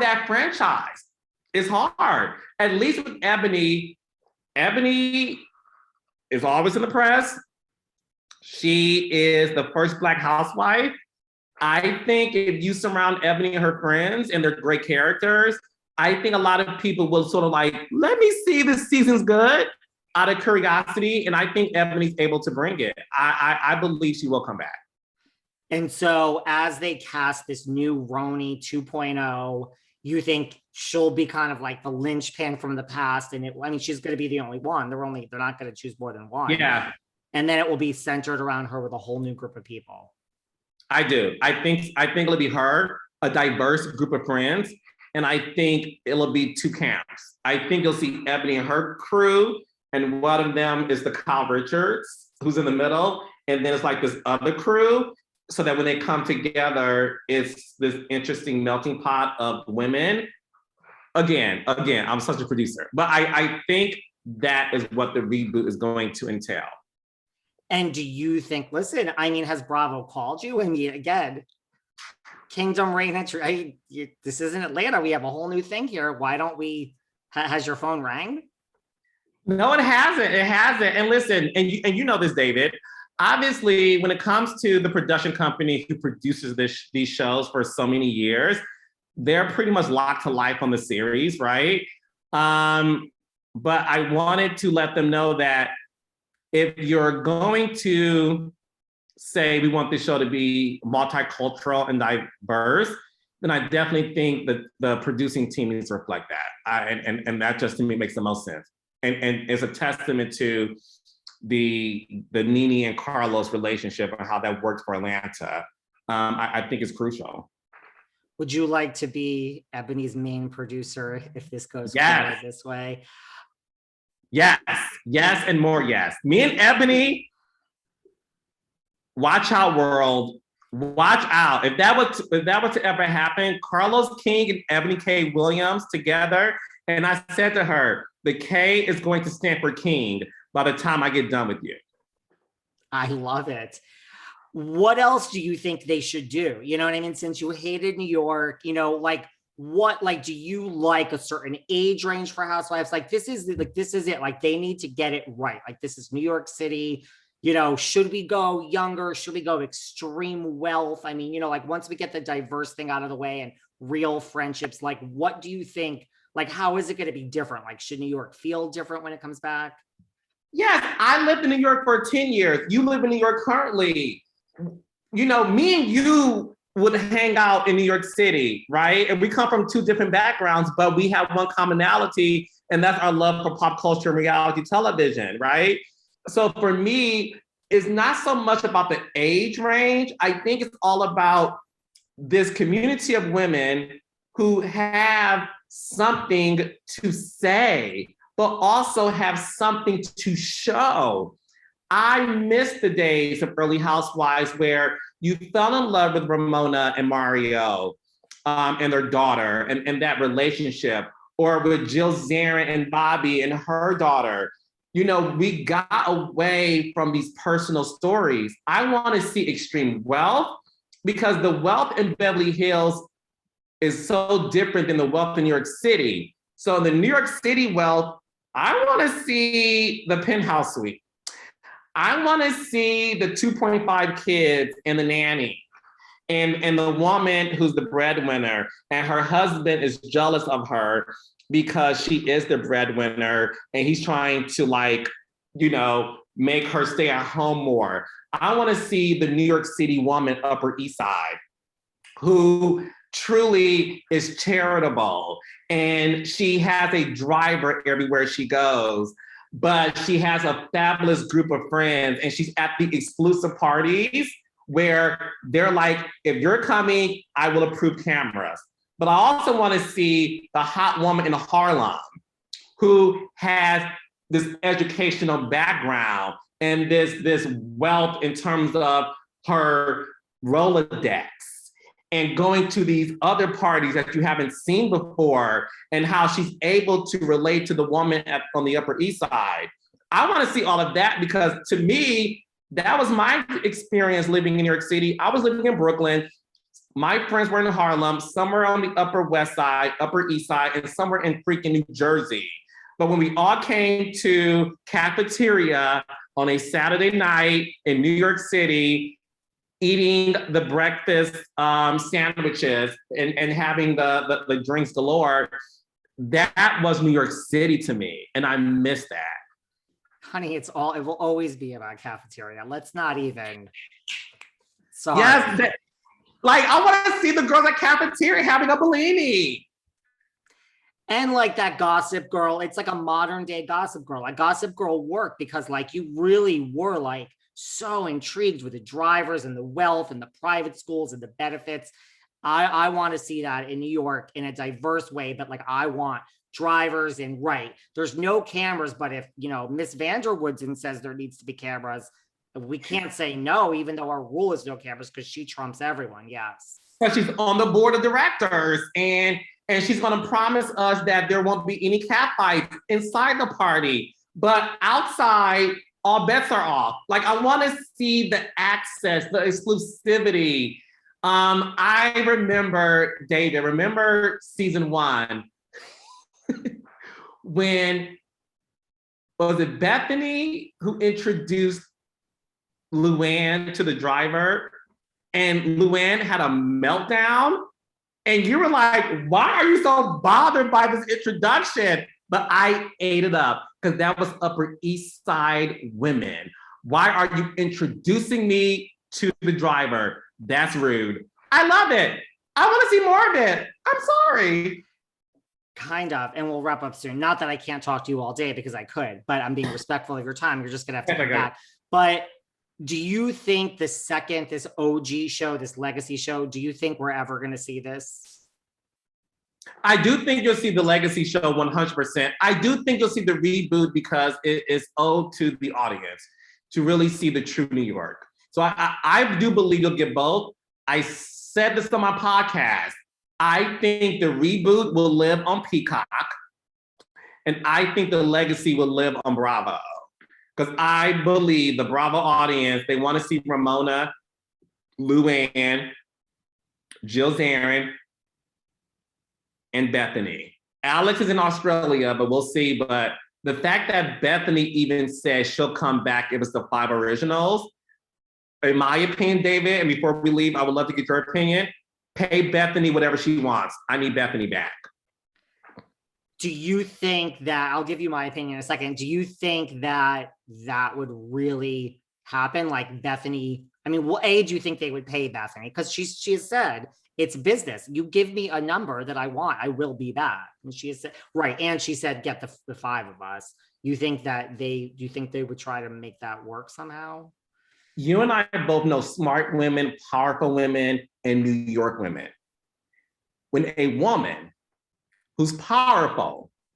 that franchise. It's hard. At least with Eboni is always in the press. She is the first Black housewife. I think if you surround Eboni and her friends and they're great characters, I think a lot of people will sort of like, let me see if this season's good out of curiosity. And I think Eboni's able to bring it. I believe she will come back. And so as they cast this new RHONY 2.0, you think she'll be kind of like the linchpin from the past? And she's going to be the only one. They're not going to choose more than one. Yeah. And then it will be centered around her with a whole new group of people. I do. I think it'll be her, a diverse group of friends. And I think it'll be two camps. I think you'll see Eboni and her crew, and one of them is the Kyle Richards, who's in the middle. And then it's like this other crew, so that when they come together, it's this interesting melting pot of women. Again, I'm such a producer, but I think that is what the reboot is going to entail. And do you think, listen, has Bravo called you? Again, Kingdom Reign, this isn't Atlanta. We have a whole new thing here. Why don't we, has your phone rang? No, it hasn't. It hasn't. And listen, and you know this, David, obviously, when it comes to the production company who produces these shows for so many years, they're pretty much locked to life on the series, right? But I wanted to let them know that if you're going to say we want this show to be multicultural and diverse, then I definitely think that the producing team needs to reflect that. And that just to me makes the most sense. And it's a testament to the Nene and Carlos relationship and how that worked for Atlanta. I think it's crucial. Would you like to be Eboni's main producer if this goes forward this way? Yes, and more yes. Me and Eboni, watch out, world. Watch out. If that were to ever happen, Carlos King and Eboni K. Williams together, and I said to her, the K is going to stand for King by the time I get done with you. I love it. What else do you think they should do? You know what I mean? Since you hated New York, do you like a certain age range for Housewives? This is it. They need to get it right. This is New York City. Should we go younger? Should we go extreme wealth? Once we get the diverse thing out of the way and real friendships, what do you think? How is it going to be different? Should New York feel different when it comes back? Yes, I lived in New York for 10 years. You live in New York currently. Me and you would hang out in New York City, right? And we come from two different backgrounds, but we have one commonality, and that's our love for pop culture and reality television, right? So for me, it's not so much about the age range. I think it's all about this community of women who have something to say, but also have something to show. I miss the days of early Housewives where you fell in love with Ramona and Mario and their daughter and that relationship, or with Jill Zarin and Bobby and her daughter. We got away from these personal stories. I want to see extreme wealth, because the wealth in Beverly Hills is so different than the wealth in New York City. So in the New York City wealth, I want to see the penthouse suite. I want to see the 2.5 kids and the nanny and the woman who's the breadwinner, and her husband is jealous of her because she is the breadwinner and he's trying to make her stay at home more. I want to see the New York City woman, Upper East Side, who truly is charitable, and she has a driver everywhere she goes, but she has a fabulous group of friends, and she's at the exclusive parties where they're like, if you're coming, I will approve cameras. But I also want to see the hot woman in Harlem who has this educational background and this wealth in terms of her Rolodex and going to these other parties that you haven't seen before, and how she's able to relate to the woman on the Upper East Side. I want to see all of that, because to me, that was my experience living in New York City. I was living in Brooklyn, my friends were in Harlem, somewhere on the Upper West Side, Upper East Side, and somewhere in freaking New Jersey. But when we all came to cafeteria on a Saturday night in New York City, eating the breakfast sandwiches and having the drinks galore, that was New York City to me. And I miss that. Honey, it will always be about cafeteria. Let's not even. Sorry. Yes, like I want to see the girls at cafeteria having a Bellini. And like that Gossip Girl, it's like a modern day Gossip Girl. Like Gossip Girl worked because like you really were like so intrigued with the drivers and the wealth and the private schools and the benefits. I want to see that in New York in a diverse way, but like I want drivers and right. There's no cameras, but if Miss Vanderwoodson says there needs to be cameras, we can't say no, even though our rule is no cameras because she trumps everyone. Yes. But she's on the board of directors and she's going to promise us that there won't be any cat fights inside the party, but outside, all bets are off. Like I want to see the access, the exclusivity. I remember, David, season 1 when, was it Bethenny who introduced Luann to the driver, and Luann had a meltdown, and you were like, why are you so bothered by this introduction? But I ate it up because that was Upper East Side women. Why are you introducing me to the driver? That's rude. I love it. I want to see more of it. I'm sorry. Kind of, and we'll wrap up soon. Not that I can't talk to you all day because I could, but I'm being respectful of your time. You're just gonna have to come back. But do you think the second, this OG show, this legacy show, do you think we're ever gonna see this? I do think you'll see the legacy show 100%. I do think you'll see the reboot because it is owed to the audience to really see the true New York. So I do believe you'll get both. I said this on my podcast. I think the reboot will live on Peacock, and I think the legacy will live on Bravo. Because I believe the Bravo audience, they want to see Ramona, Luann, Jill Zarin, and Bethenny. Alex is in Australia, but we'll see. But the fact that Bethenny even says she'll come back if it's the 5 originals, in my opinion, David, and before we leave, I would love to get your opinion. Pay Bethenny whatever she wants. I need Bethenny back. Do you think that, I'll give you my opinion in a second, do you think that that would really happen? Like Bethenny, I mean, what age do you think they would pay Bethenny? Because she has said, it's business. You give me a number that I want, I will be back. And she has said, right. And she said, get the 5 of us. Do you think they would try to make that work somehow? You and I both know smart women, powerful women, and New York women. When a woman who's powerful